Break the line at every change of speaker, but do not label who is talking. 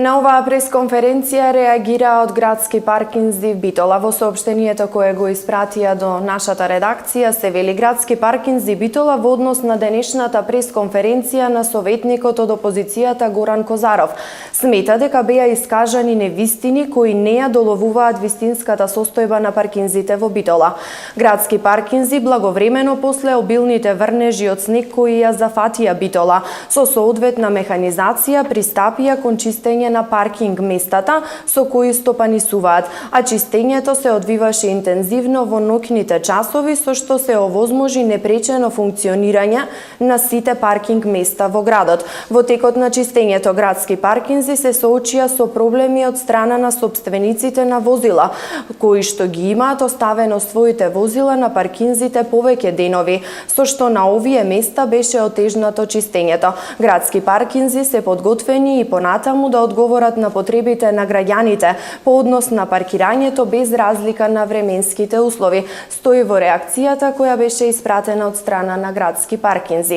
На оваа пресконференција реагира од градски паркинзи Битола. Во соопштението кое го испратија до нашата редакција се вели градски паркинзи Битола во однос на денешната пресконференција на советникот од опозицијата Горан Козаров. Смета дека беа искажани невистини кои не ја доловуваат вистинската состојба на паркинзите во Битола. Градски паркинзи благовремено после обилните врнежи од снег кои ја зафатија Битола, со соодветна механизација пристапија кон чистење на паркинг местата со кои стопанисуваат, а чистењето се одвиваше интензивно во ноќните часови, со што се овозможи непречено функционирање на сите паркинг места во градот. Во текот на чистењето градски паркинзи се соочија со проблеми од страна на сопствениците на возила, кои што ги имаат оставено своите возила на паркинзите повеќе денови, со што на овие места беше отежнато чистењето. Градски паркинзи се подготвени и понатаму да одговорат на потребите на граѓаните по однос на паркирањето без разлика на временските услови, стои во реакцијата која беше испратена од страна на градски паркинзи.